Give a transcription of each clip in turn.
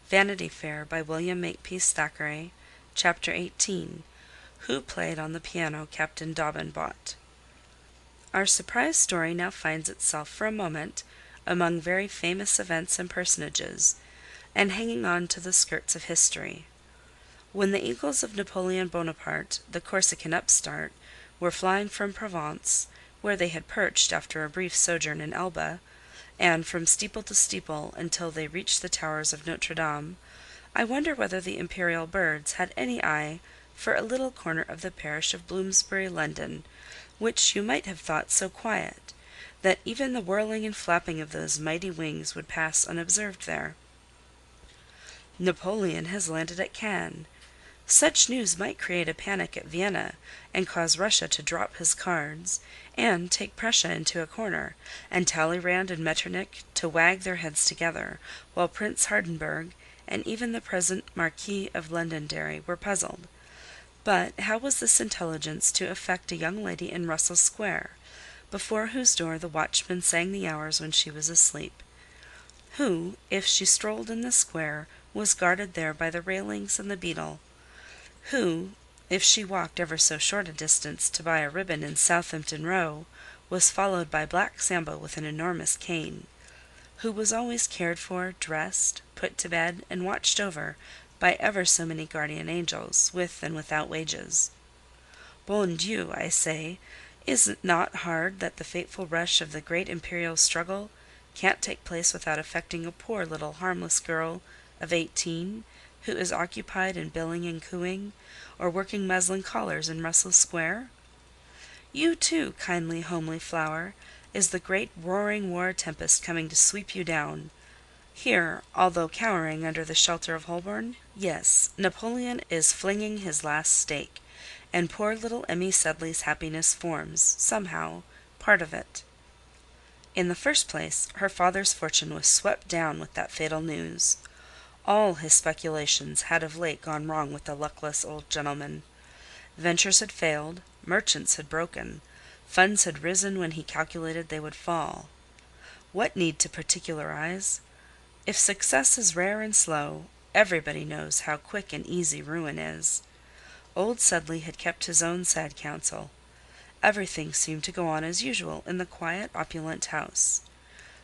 Vanity Fair by William Makepeace Thackeray, Chapter 18. Who Played on the Piano Captain Dobbin Bought. Our surprise story now finds itself for a moment among very famous events and personages, and hanging on to the skirts of history. When the eagles of Napoleon Bonaparte, the Corsican upstart, were flying from Provence, where they had perched after a brief sojourn in Elba, and from steeple to steeple until they reached the towers of Notre Dame, I wonder whether the imperial birds had any eye for a little corner of the parish of Bloomsbury, London, which you might have thought so quiet, that even the whirling and flapping of those mighty wings would pass unobserved there. Napoleon has landed at Cannes. Such news might create a panic at Vienna, and cause Russia to drop his cards, and take Prussia into a corner, and Talleyrand and Metternich to wag their heads together, while Prince Hardenberg and even the present Marquis of Londonderry were puzzled. But how was this intelligence to affect a young lady in Russell Square, before whose door the watchman sang the hours when she was asleep? Who, if she strolled in the square, was guarded there by the railings and the beadle? Who, if she walked ever so short a distance to buy a ribbon in Southampton Row, was followed by Black Sambo with an enormous cane? Who was always cared for, dressed, put to bed, and watched over by ever so many guardian angels, with and without wages? Bon Dieu, I say, is it not hard that the fateful rush of the great imperial struggle can't take place without affecting a poor little harmless girl of 18, who is occupied in billing and cooing, or working muslin collars in Russell Square? You too, kindly homely flower, is the great roaring war tempest coming to sweep you down. Here, although cowering under the shelter of Holborn, yes, Napoleon is flinging his last stake, and poor little Emmy Sedley's happiness forms, somehow, part of it. In the first place, her father's fortune was swept down with that fatal news. All his speculations had of late gone wrong with the luckless old gentleman. Ventures had failed, merchants had broken, funds had risen when he calculated they would fall. What need to particularize? If success is rare and slow, everybody knows how quick and easy ruin is. Old Sedley had kept his own sad counsel. Everything seemed to go on as usual in the quiet, opulent house.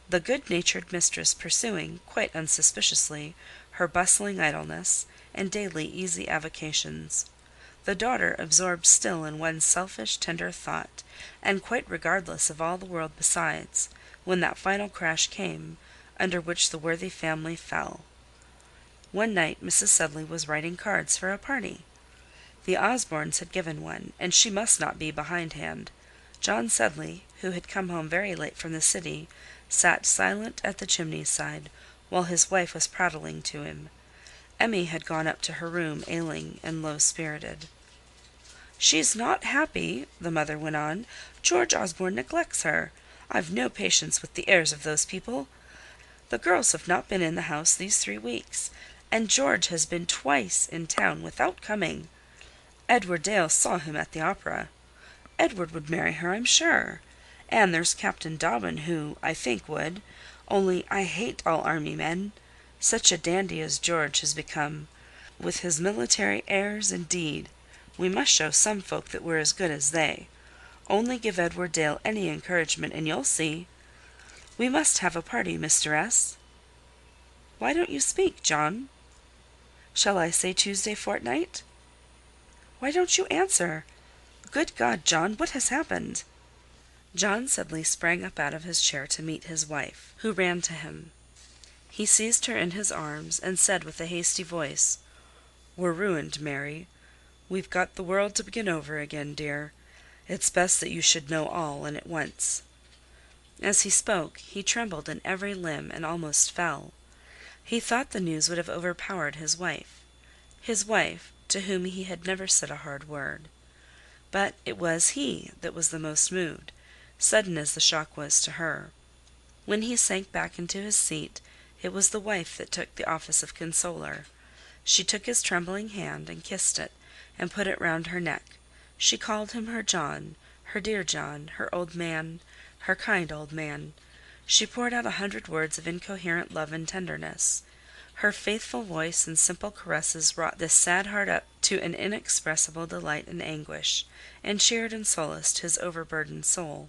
The good-natured mistress pursuing, quite unsuspiciously, her bustling idleness, and daily easy avocations. The daughter absorbed still in one selfish, tender thought, and quite regardless of all the world besides, when that final crash came, under which the worthy family fell. One night Mrs. Sedley was writing cards for a party. The Osbornes had given one, and she must not be behindhand. John Sedley, who had come home very late from the city, sat silent at the chimney side, while his wife was prattling to him. Emmy had gone up to her room ailing and low-spirited. "She's not happy," the mother went on. "George Osborne neglects her. I've no patience with the airs of those people. The girls have not been in the house these 3 weeks, and George has been twice in town without coming. Edward Dale saw him at the opera. Edward would marry her, I'm sure. And there's Captain Dobbin, who, I think, would. Only I hate all army men. Such a dandy as George has become, with his military airs, indeed. We must show some folk that we're as good as they. Only give Edward Dale any encouragement, and you'll see. We must have a party, Mr. S. Why don't you speak, John? Shall I say Tuesday fortnight? Why don't you answer? Good God, John, what has happened?" John Sedley sprang up out of his chair to meet his wife, who ran to him. He seized her in his arms, and said with a hasty voice, "We're ruined, Mary. We've got the world to begin over again, dear. It's best that you should know all, and at once." As he spoke, he trembled in every limb and almost fell. He thought the news would have overpowered his wife, to whom he had never said a hard word. But it was he that was the most moved, sudden as the shock was to her. When he sank back into his seat, it was the wife that took the office of consoler. She took his trembling hand and kissed it, and put it round her neck. She called him her John, her dear John, her old man, her kind old man. She poured out 100 words of incoherent love and tenderness. Her faithful voice and simple caresses wrought this sad heart up to an inexpressible delight and anguish, and cheered and solaced his overburdened soul.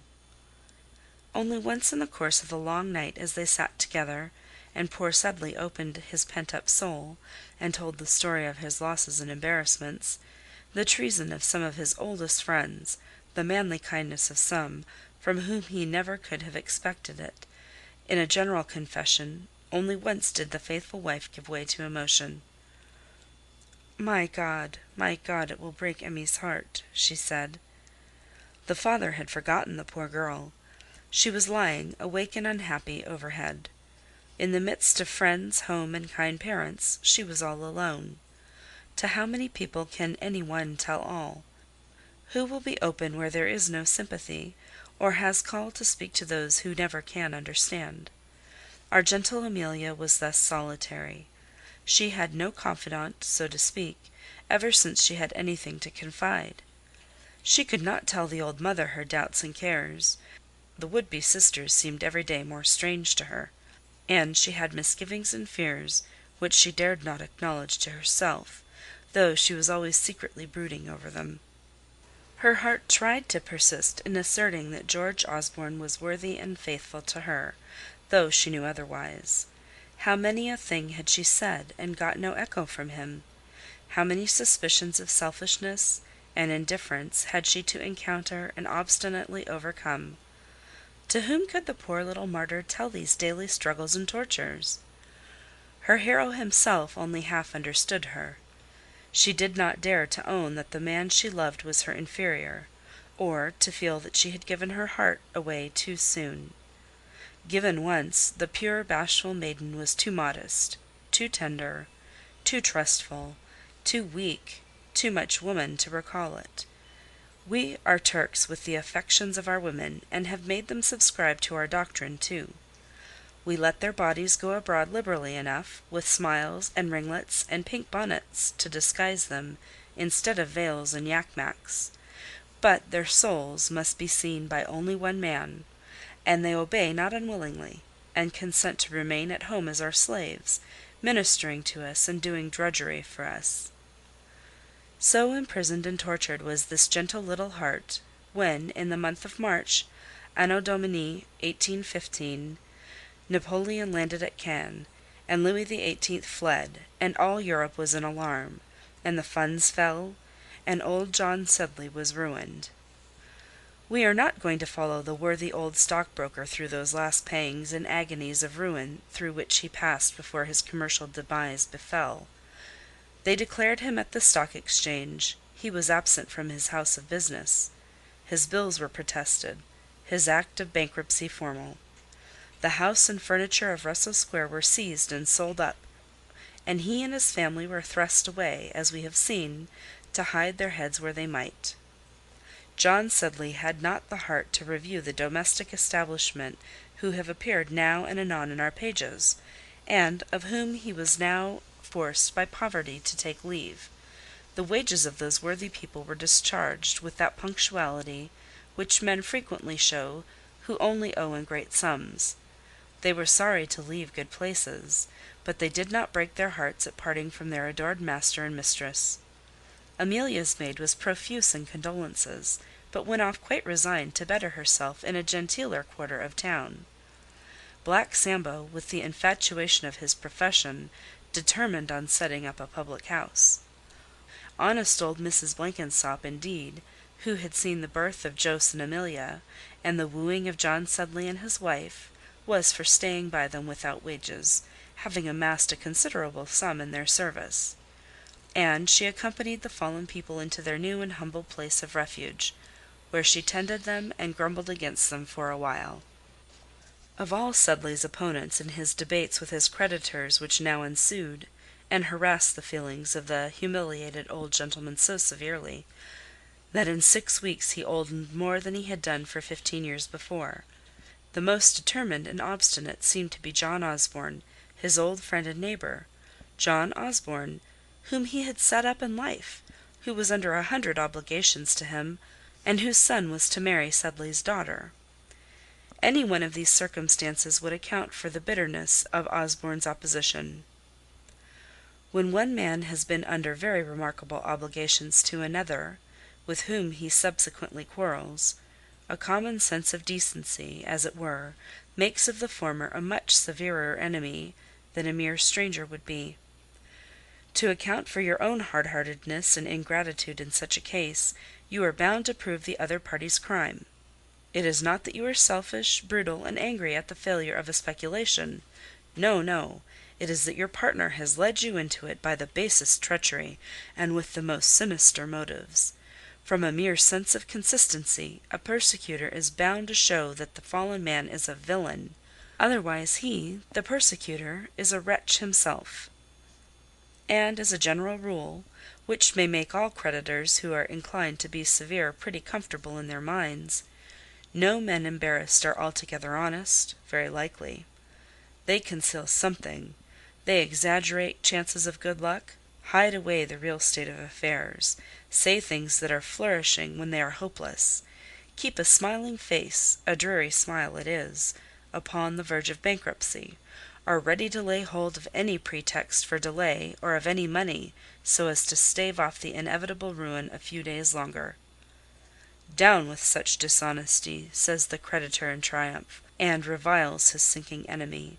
Only once in the course of the long night as they sat together, and poor Sedley opened his pent-up soul, and told the story of his losses and embarrassments, the treason of some of his oldest friends, the manly kindness of some, from whom he never could have expected it, in a general confession, only once did the faithful wife give way to emotion. My God, it will break Emmy's heart," she said. The father had forgotten the poor girl. She was lying, awake and unhappy, overhead. In the midst of friends, home, and kind parents, she was all alone. To how many people can any one tell all? Who will be open where there is no sympathy, or has call to speak to those who never can understand? Our gentle Amelia was thus solitary. She had no confidant, so to speak, ever since she had anything to confide. She could not tell the old mother her doubts and cares. The would-be sisters seemed every day more strange to her, and she had misgivings and fears which she dared not acknowledge to herself, though she was always secretly brooding over them. Her heart tried to persist in asserting that George Osborne was worthy and faithful to her, though she knew otherwise. How many a thing had she said, and got no echo from him? How many suspicions of selfishness and indifference had she to encounter and obstinately overcome? To whom could the poor little martyr tell these daily struggles and tortures? Her hero himself only half understood her. She did not dare to own that the man she loved was her inferior, or to feel that she had given her heart away too soon. Given once, the pure, bashful maiden was too modest, too tender, too trustful, too weak, too much woman to recall it. We are Turks with the affections of our women, and have made them subscribe to our doctrine too. We let their bodies go abroad liberally enough, with smiles and ringlets and pink bonnets to disguise them, instead of veils and yakmaks. But their souls must be seen by only one man, and they obey not unwillingly, and consent to remain at home as our slaves, ministering to us and doing drudgery for us. So imprisoned and tortured was this gentle little heart, when, in the month of March, Anno Domini 1815, Napoleon landed at Cannes, and Louis XVIII fled, and all Europe was in alarm, and the funds fell, and old John Sedley was ruined. We are not going to follow the worthy old stockbroker through those last pangs and agonies of ruin through which he passed before his commercial demise befell. They declared him at the Stock Exchange. He was absent from his house of business. His bills were protested, his act of bankruptcy formal. The house and furniture of Russell Square were seized and sold up, and he and his family were thrust away, as we have seen, to hide their heads where they might. John Sedley had not the heart to review the domestic establishment who have appeared now and anon in our pages, and of whom he was now forced by poverty to take leave. The wages of those worthy people were discharged with that punctuality which men frequently show who only owe in great sums. They were sorry to leave good places, but they did not break their hearts at parting from their adored master and mistress. Amelia's maid was profuse in condolences, but went off quite resigned to better herself in a genteeler quarter of town. Black Sambo, with the infatuation of his profession, determined on setting up a public house. Honest old Mrs. Blenkinsop, indeed, who had seen the birth of Jos and Amelia, and the wooing of John Sedley and his wife, was for staying by them without wages, having amassed a considerable sum in their service. And she accompanied the fallen people into their new and humble place of refuge, where she tended them and grumbled against them for a while. Of all Sedley's opponents in his debates with his creditors which now ensued, and harassed the feelings of the humiliated old gentleman so severely, that in 6 weeks he owed more than he had done for 15 years before, the most determined and obstinate seemed to be John Osborne, his old friend and neighbour, John Osborne, whom he had set up in life, who was under 100 obligations to him, and whose son was to marry Sedley's daughter. Any one of these circumstances would account for the bitterness of Osborne's opposition. When one man has been under very remarkable obligations to another, with whom he subsequently quarrels, a common sense of decency, as it were, makes of the former a much severer enemy than a mere stranger would be. To account for your own hard-heartedness and ingratitude in such a case, you are bound to prove the other party's crime. It is not that you are selfish, brutal, and angry at the failure of a speculation. No, no. It is that your partner has led you into it by the basest treachery, and with the most sinister motives. From a mere sense of consistency, a persecutor is bound to show that the fallen man is a villain. Otherwise he, the persecutor, is a wretch himself. And as a general rule, which may make all creditors who are inclined to be severe pretty comfortable in their minds, no men embarrassed are altogether honest, very likely. They conceal something. They exaggerate chances of good luck, hide away the real state of affairs, say things that are flourishing when they are hopeless, keep a smiling face, a dreary smile it is, upon the verge of bankruptcy, are ready to lay hold of any pretext for delay or of any money, so as to stave off the inevitable ruin a few days longer. "Down with such dishonesty," says the creditor in triumph, and reviles his sinking enemy.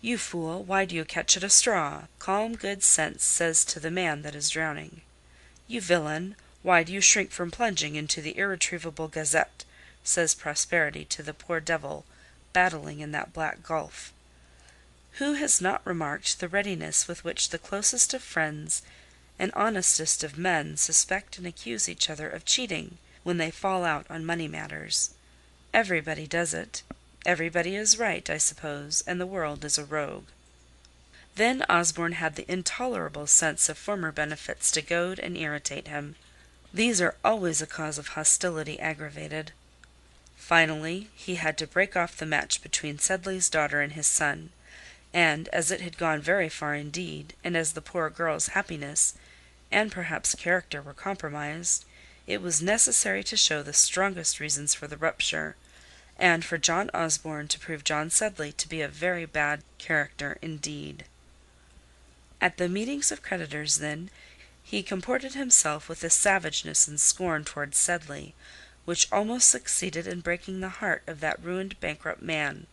"You fool, why do you catch at a straw?" calm good sense says to the man that is drowning. "You villain, why do you shrink from plunging into the irretrievable gazette?" says prosperity to the poor devil battling in that black gulf. Who has not remarked the readiness with which the closest of friends and honestest of men suspect and accuse each other of cheating when they fall out on money matters? Everybody does it. Everybody is right, I suppose, and the world is a rogue. Then Osborne had the intolerable sense of former benefits to goad and irritate him. These are always a cause of hostility aggravated. Finally, he had to break off the match between Sedley's daughter and his son, and as it had gone very far indeed, and as the poor girl's happiness and perhaps character were compromised, it was necessary to show the strongest reasons for the rupture, and for John Osborne to prove John Sedley to be a very bad character indeed. At the meetings of creditors, then, he comported himself with a savageness and scorn towards Sedley, which almost succeeded in breaking the heart of that ruined bankrupt man.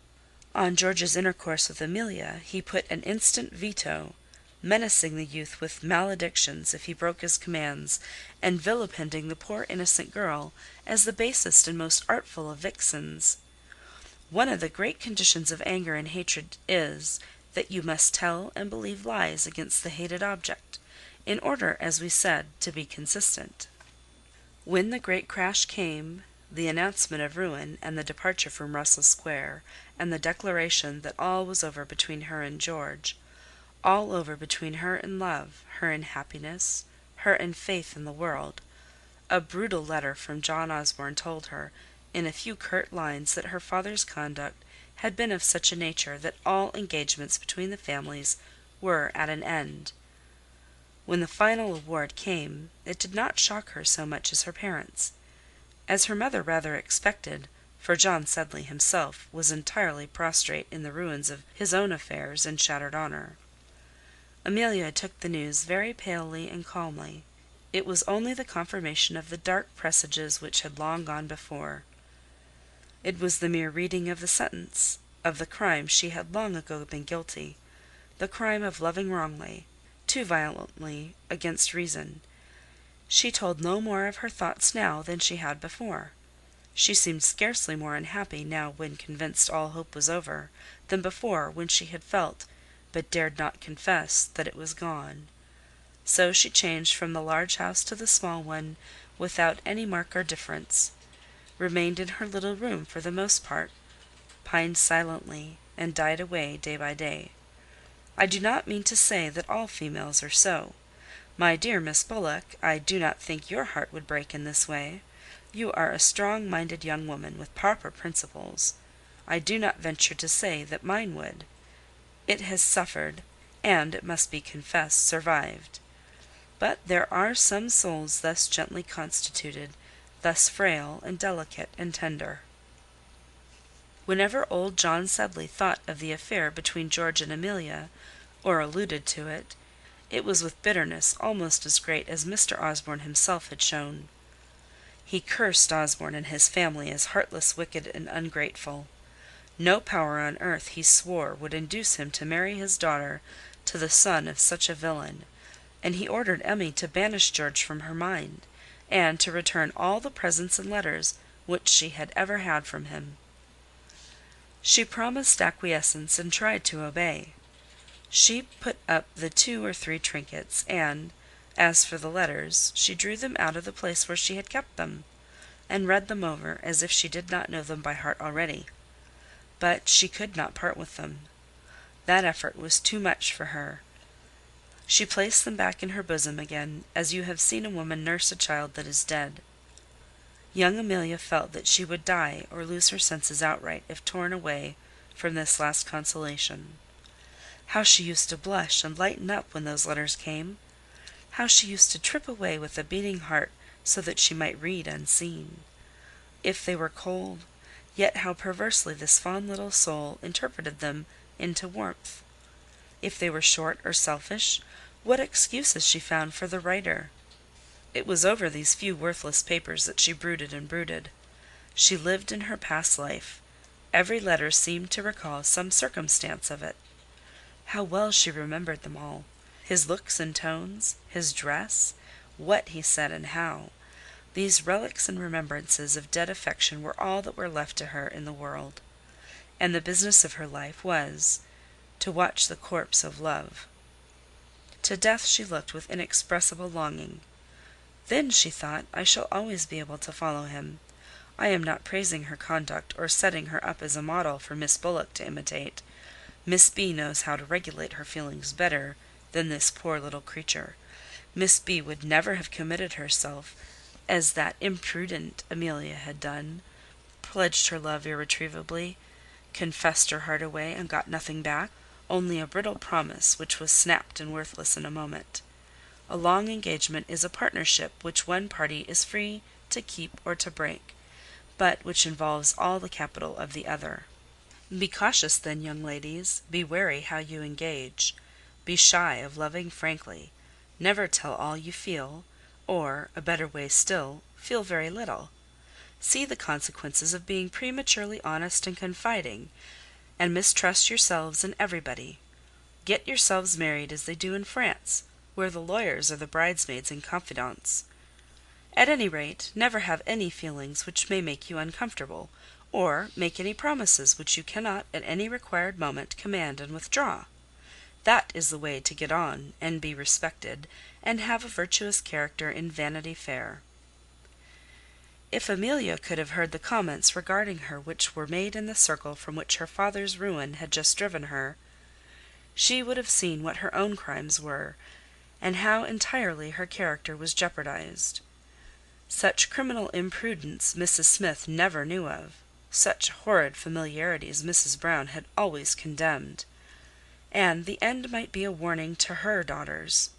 On George's intercourse with Amelia, he put an instant veto, menacing the youth with maledictions if he broke his commands, and vilipending the poor innocent girl as the basest and most artful of vixens. One of the great conditions of anger and hatred is, that you must tell and believe lies against the hated object, in order, as we said, to be consistent. When the great crash came, the announcement of ruin, and the departure from Russell Square, and the declaration that all was over between her and George, all over between her and love, her and happiness, her and faith in the world, a brutal letter from John Osborne told her, in a few curt lines, that her father's conduct had been of such a nature that all engagements between the families were at an end. When the final award came, it did not shock her so much as her parents, as her mother rather expected, for John Sedley himself was entirely prostrate in the ruins of his own affairs and shattered honour. Amelia took the news very palely and calmly. It was only the confirmation of the dark presages which had long gone before. It was the mere reading of the sentence, of the crime she had long ago been guilty, the crime of loving wrongly, too violently, against reason. She told no more of her thoughts now than she had before. She seemed scarcely more unhappy now when convinced all hope was over, than before when she had felt, but dared not confess, that it was gone. So she changed from the large house to the small one without any mark or difference, remained in her little room for the most part, pined silently, and died away day by day. I do not mean to say that all females are so. My dear Miss Bullock, I do not think your heart would break in this way. You are a strong-minded young woman with proper principles. I do not venture to say that mine would. It has suffered, and, it must be confessed, survived. But there are some souls thus gently constituted, thus frail and delicate and tender. Whenever old John Sedley thought of the affair between George and Amelia, or alluded to it, It was with bitterness almost as great as Mr. Osborne himself had shown. He cursed Osborne and his family as heartless, wicked, and ungrateful. No power on earth, he swore, would induce him to marry his daughter to the son of such a villain, and he ordered Emmy to banish George from her mind, and to return all the presents and letters which she had ever had from him. She promised acquiescence and tried to obey. She put up the 2 or 3 trinkets, and, as for the letters, she drew them out of the place where she had kept them, and read them over as if she did not know them by heart already. But she could not part with them. That effort was too much for her. She placed them back in her bosom again, as you have seen a woman nurse a child that is dead. Young Amelia felt that she would die or lose her senses outright if torn away from this last consolation. How she used to blush and lighten up when those letters came! How she used to trip away with a beating heart so that she might read unseen! If they were cold, yet how perversely this fond little soul interpreted them into warmth! If they were short or selfish, what excuses she found for the writer! It was over these few worthless papers that she brooded and brooded. She lived in her past life. Every letter seemed to recall some circumstance of it. How well she remembered them all! His looks and tones, his dress, what he said and how. These relics and remembrances of dead affection were all that were left to her in the world. And the business of her life was to watch the corpse of love. To death she looked with inexpressible longing. Then, she thought, I shall always be able to follow him. I am not praising her conduct, or setting her up as a model for Miss Bullock to imitate. Miss B. knows how to regulate her feelings better than this poor little creature. Miss B. would never have committed herself as that imprudent Amelia had done, pledged her love irretrievably, confessed her heart away, and got nothing back, only a brittle promise which was snapped and worthless in a moment. A long engagement is a partnership which one party is free to keep or to break, but which involves all the capital of the other. Be cautious then, young ladies, be wary how you engage. Be shy of loving frankly. Never tell all you feel, or, a better way still, feel very little. See the consequences of being prematurely honest and confiding, and mistrust yourselves and everybody. Get yourselves married as they do in France, where the lawyers are the bridesmaids and confidants. At any rate, never have any feelings which may make you uncomfortable, or make any promises which you cannot at any required moment command and withdraw. That is the way to get on, and be respected, and have a virtuous character in Vanity Fair. If Amelia could have heard the comments regarding her which were made in the circle from which her father's ruin had just driven her, she would have seen what her own crimes were, and how entirely her character was jeopardized. Such criminal imprudence Mrs. Smith never knew of. Such horrid familiarities Mrs. Brown had always condemned. And the end might be a warning to her daughters.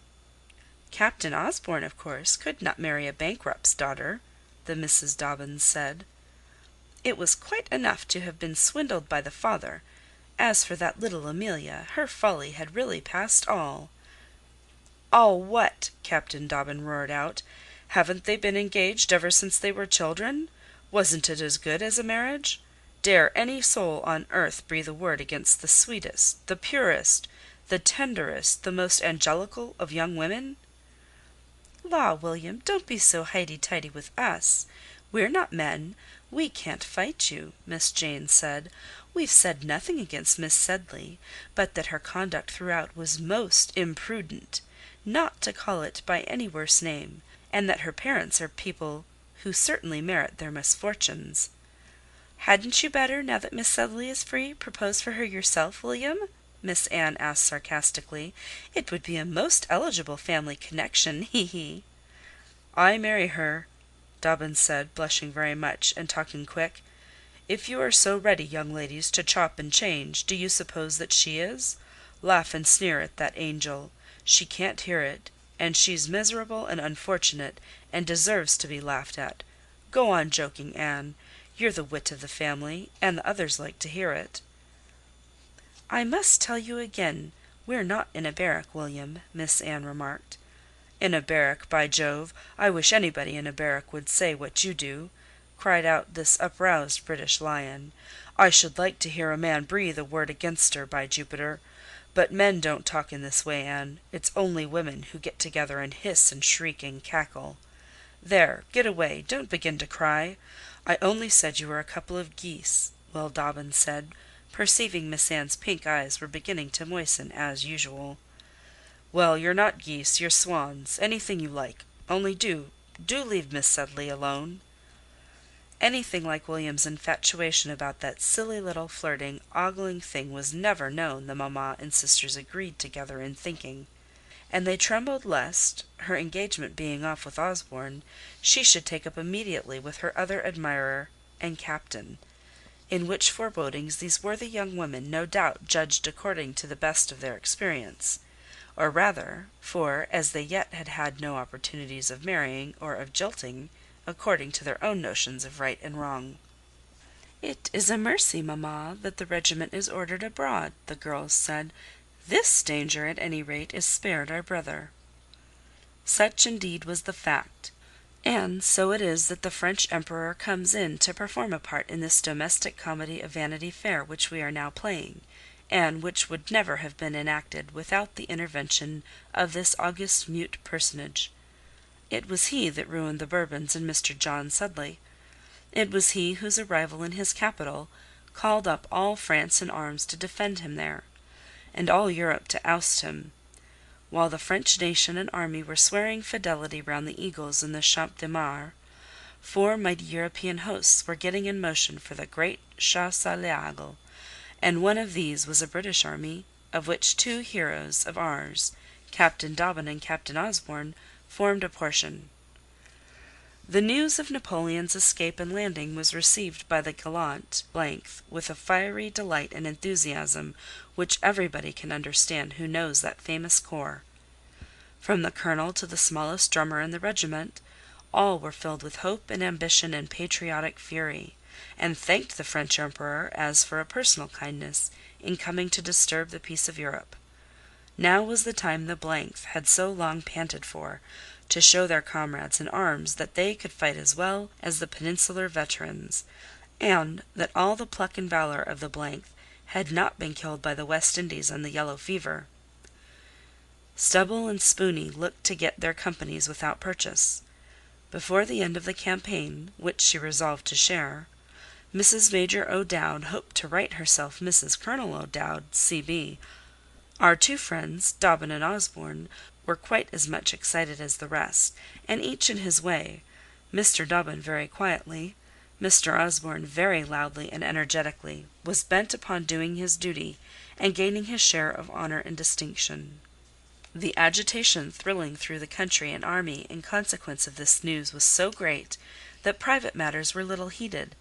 Captain Osborne, of course, could not marry a bankrupt's daughter, the Mrs. Dobbins said. It was quite enough to have been swindled by the father. As for that little Amelia, her folly had really passed all. All what? Captain Dobbin roared out. Haven't they been engaged ever since they were children? Wasn't it as good as a marriage? Dare any soul on earth breathe a word against the sweetest, the purest, the tenderest, the most angelical of young women? Law, William, don't be so highty-tighty with us. We're not men. We can't fight you, Miss Jane said. We've said nothing against Miss Sedley, but that her conduct throughout was most imprudent, not to call it by any worse name, and that her parents are people who certainly merit their misfortunes. Hadn't you better, now that Miss Sedley is free, propose for her yourself, William? Miss Anne asked sarcastically. It would be a most eligible family connection, he. I marry her, Dobbin said, blushing very much, and talking quick. If you are so ready, young ladies, to chop and change, do you suppose that she is? Laugh and sneer at that angel. She can't hear it, and she's miserable and unfortunate, and deserves to be laughed at. Go on joking, Anne. You're the wit of the family, and the others like to hear it. I must tell you again, "We're not in a barrack, William," Miss Anne remarked. "In a barrack, by Jove! I wish anybody in a barrack would say what you do," cried out this uproused British lion. "I should like to hear a man breathe a word against her, by Jupiter! But men don't talk in this way, Anne. It's only women who get together and hiss and shriek and cackle. There, get away, don't begin to cry. I only said you were a couple of geese," Will Dobbin said, perceiving Miss Anne's pink eyes were beginning to moisten as usual. "Well, you're not geese, you're swans, anything you like. Only do leave Miss Sedley alone." Anything like William's infatuation about that silly little flirting, ogling thing was never known, the mamma and sisters agreed together in thinking; and they trembled lest, her engagement being off with Osborne, she should take up immediately with her other admirer and captain; in which forebodings these worthy young women no doubt judged according to the best of their experience, or rather, for as they yet had had no opportunities of marrying or of jilting, according to their own notions of right and wrong. "It is a mercy, mamma, that the regiment is ordered abroad," the girls said. "This danger, at any rate, is spared our brother." Such indeed was the fact, and so it is that the French Emperor comes in to perform a part in this domestic comedy of Vanity Fair which we are now playing, and which would never have been enacted without the intervention of this august mute personage. It was he that ruined the Bourbons and Mr. John Sedley. It was he whose arrival in his capital called up all France in arms to defend him there, and all Europe to oust him. While the French nation and army were swearing fidelity round the eagles in the Champ de Mars, 4 mighty European hosts were getting in motion for the great chasse à l'aigle, and one of these was a British army, of which 2 heroes of ours, Captain Dobbin and Captain Osborne, formed a portion. The news of Napoleon's escape and landing was received by the gallant with a fiery delight and enthusiasm which everybody can understand who knows that famous corps. From the colonel to the smallest drummer in the regiment, all were filled with hope and ambition and patriotic fury, and thanked the French Emperor as for a personal kindness in coming to disturb the peace of Europe. Now was the time the had so long panted for, to show their comrades in arms that they could fight as well as the peninsular veterans, and that all the pluck and valour of the had not been killed by the West Indies and the yellow fever. Stubble and Spooney looked to get their companies without purchase. Before the end of the campaign, which she resolved to share, Mrs. Major O'Dowd hoped to write herself Mrs. Colonel O'Dowd, C.B. Our 2 friends, Dobbin and Osborne, were quite as much excited as the rest, and each in his way, Mr. Dobbin very quietly, Mr. Osborne very loudly and energetically, was bent upon doing his duty and gaining his share of honour and distinction. The agitation thrilling through the country and army in consequence of this news was so great that private matters were little heeded,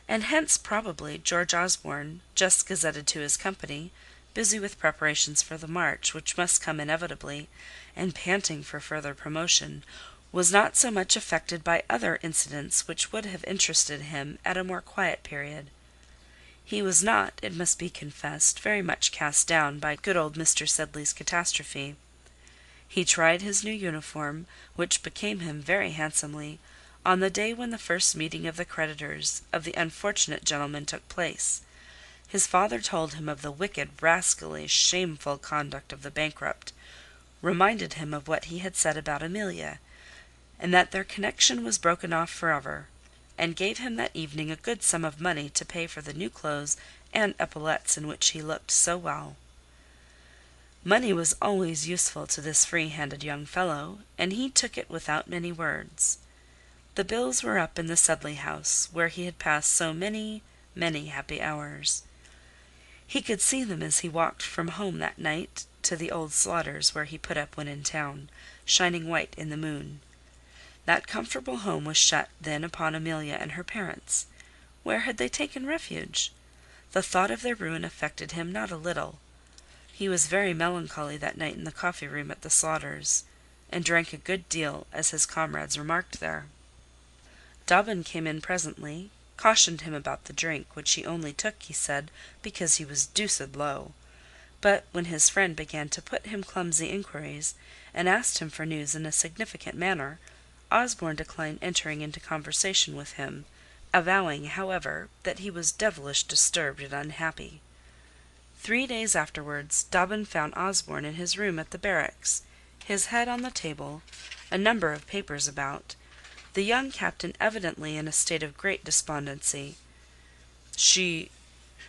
and hence probably George Osborne, just gazetted to his company, busy with preparations for the march which must come inevitably, and panting for further promotion, was not so much affected by other incidents which would have interested him at a more quiet period. He was not, it must be confessed, very much cast down by good old Mr. Sedley's catastrophe. He tried his new uniform, which became him very handsomely, on the day when the first meeting of the creditors of the unfortunate gentleman took place. His father told him of the wicked, rascally, shameful conduct of the bankrupt, reminded him of what he had said about Amelia, and that their connection was broken off forever, and gave him that evening a good sum of money to pay for the new clothes and epaulettes in which he looked so well. Money was always useful to this free-handed young fellow, and he took it without many words. The bills were up in the Sedley house, where he had passed so many, many happy hours. He could see them as he walked from home that night to the old Slaughters' where he put up when in town, shining white in the moon. That comfortable home was shut then upon Amelia and her parents. Where had they taken refuge? The thought of their ruin affected him not a little. He was very melancholy that night in the coffee-room at the Slaughters', and drank a good deal, as his comrades remarked there. Dobbin came in presently, cautioned him about the drink, which he only took, he said, because he was deuced low, But when his friend began to put him clumsy inquiries, and asked him for news in a significant manner, Osborne declined entering into conversation with him, avowing, however, that he was devilish disturbed and unhappy. 3 days afterwards, Dobbin found Osborne in his room at the barracks, his head on the table, a number of papers about, the young captain evidently in a state of great despondency. She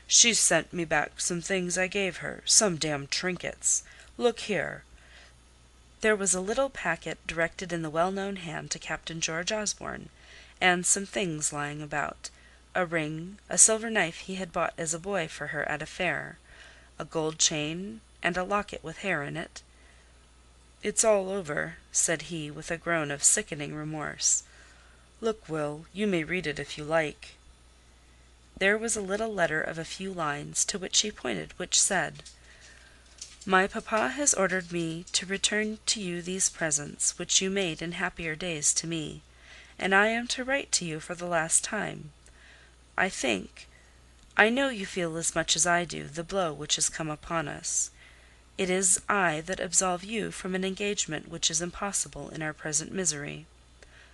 sent me back some things I gave her, some damned trinkets. Look here." There was a little packet directed in the well-known hand to Captain George Osborne, and some things lying about: a ring, a silver knife he had bought as a boy for her at a fair, a gold chain, and a locket with hair in it. "It's all over," said he, with a groan of sickening remorse. "Look, Will, you may read it if you like." There was a little letter of a few lines, to which he pointed, which said— "My papa has ordered me to return to you these presents, which you made in happier days to me, and I am to write to you for the last time. I know you feel as much as I do the blow which has come upon us. It is I that absolve you from an engagement which is impossible in our present misery.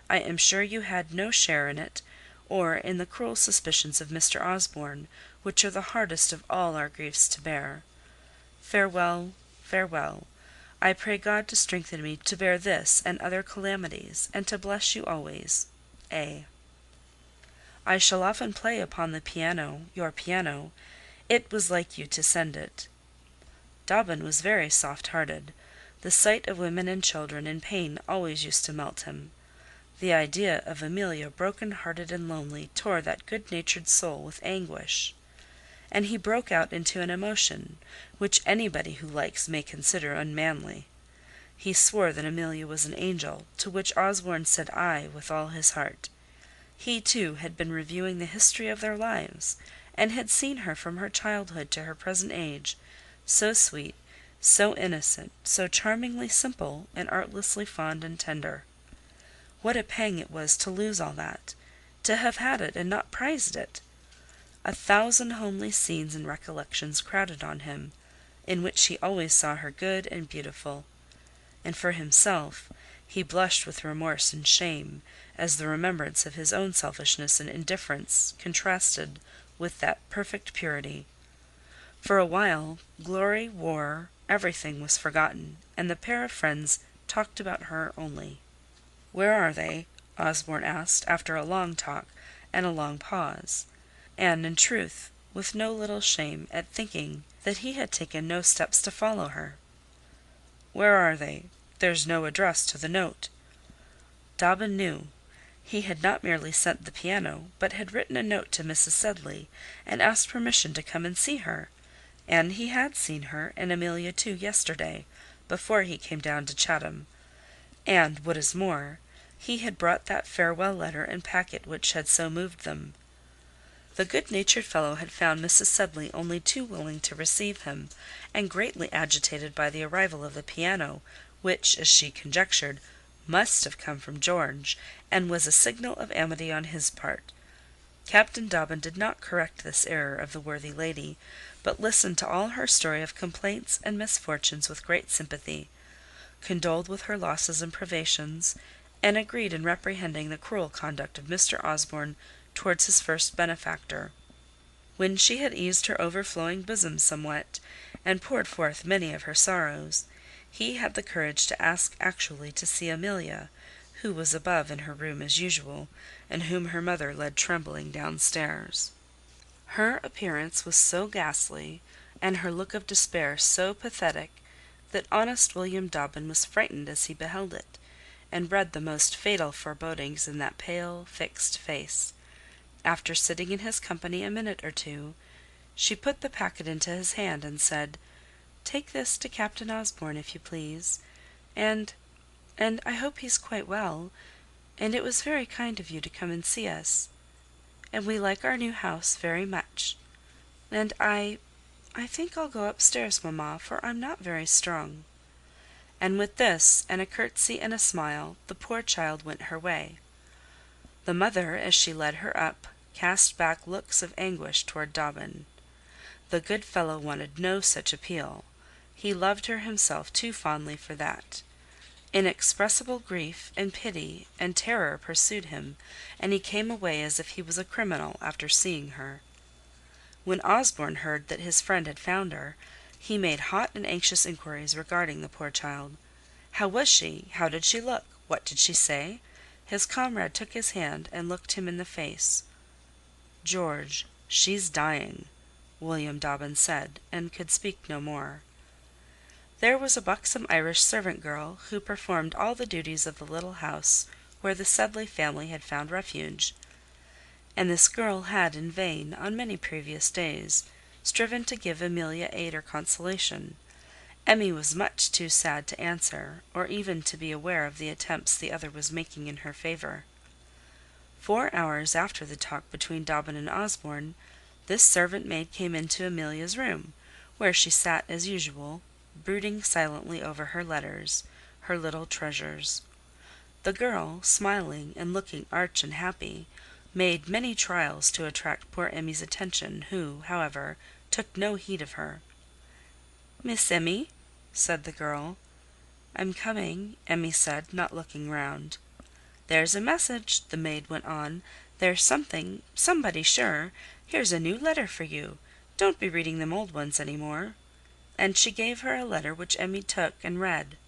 I am sure you had no share in it, or in the cruel suspicions of Mr. Osborne, which are the hardest of all our griefs to bear. Farewell, farewell. I pray God to strengthen me to bear this and other calamities, and to bless you always. A. I shall often play upon the piano, your piano. It was like you to send it." Dobbin was very soft-hearted. The sight of women and children in pain always used to melt him. The idea of Amelia broken-hearted and lonely tore that good-natured soul with anguish, and he broke out into an emotion which anybody who likes may consider unmanly. He swore that Amelia was an angel, to which Osborne said aye with all his heart. He, too, had been reviewing the history of their lives, and had seen her from her childhood to her present age, so sweet, so innocent, so charmingly simple, and artlessly fond and tender. What a pang it was to lose all that, to have had it and not prized it! 1,000 homely scenes and recollections crowded on him, in which he always saw her good and beautiful; and for himself, he blushed with remorse and shame, as the remembrance of his own selfishness and indifference contrasted with that perfect purity. For a while, glory, war, everything was forgotten, and the pair of friends talked about her only. "Where are they?" Osborne asked, after a long talk and a long pause, and, in truth, with no little shame at thinking that he had taken no steps to follow her. "Where are they? There's no address to the note." Dobbin knew. He had not merely sent the piano, but had written a note to Mrs. Sedley, and asked permission to come and see her; and he had seen her, and Amelia too, yesterday, before he came down to Chatham; and, what is more, he had brought that farewell letter and packet which had so moved them. The good-natured fellow had found Mrs. Sedley only too willing to receive him, and greatly agitated by the arrival of the piano, which, as she conjectured, must have come from George, and was a signal of amity on his part. Captain Dobbin did not correct this error of the worthy lady, but listened to all her story of complaints and misfortunes with great sympathy, condoled with her losses and privations, and agreed in reprehending the cruel conduct of Mr. Osborne towards his first benefactor. When she had eased her overflowing bosom somewhat, and poured forth many of her sorrows, he had the courage to ask actually to see Amelia, who was above in her room as usual, and whom her mother led trembling downstairs. Her appearance was so ghastly, and her look of despair so pathetic, that honest William Dobbin was frightened as he beheld it, and read the most fatal forebodings in that pale, fixed face. After sitting in his company a minute or two, she put the packet into his hand, and said, "Take this to Captain Osborne, if you please, and I hope he's quite well, and it was very kind of you to come and see us, and we like our new house very much, and I think I'll go upstairs, mamma, for I'm not very strong." And with this, and a curtsy and a smile, the poor child went her way. The mother, as she led her up, cast back looks of anguish toward Dobbin. The good fellow wanted no such appeal. He loved her himself too fondly for that. Inexpressible grief and pity and terror pursued him, and he came away as if he was a criminal after seeing her. When Osborne heard that his friend had found her, he made hot and anxious inquiries regarding the poor child. How was she? How did she look? What did she say? His comrade took his hand and looked him in the face. "George, she's dying," William Dobbin said, and could speak no more. There was a buxom Irish servant girl who performed all the duties of the little house where the Sedley family had found refuge, and this girl had in vain, on many previous days, striven to give Amelia aid or consolation. Emmy was much too sad to answer, or even to be aware of the attempts the other was making in her favour. 4 hours after the talk between Dobbin and Osborne, this servant maid came into Amelia's room, where she sat as usual, brooding silently over her letters, her little treasures. The girl, smiling and looking arch and happy, made many trials to attract poor Emmy's attention, who, however, took no heed of her. "Miss Emmy?" said the girl. "I'm coming," Emmy said, not looking round. "There's a message," the maid went on. "There's somebody sure. Here's a new letter for you. Don't be reading them old ones any more." And she gave her a letter which Emmy took and read.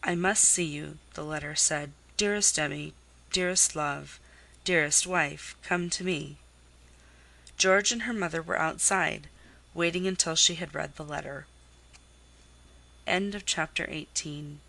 "I must see you," the letter said. "Dearest Emmy, dearest love, dearest wife, come to me." George and her mother were outside, waiting until she had read the letter. End of chapter 18.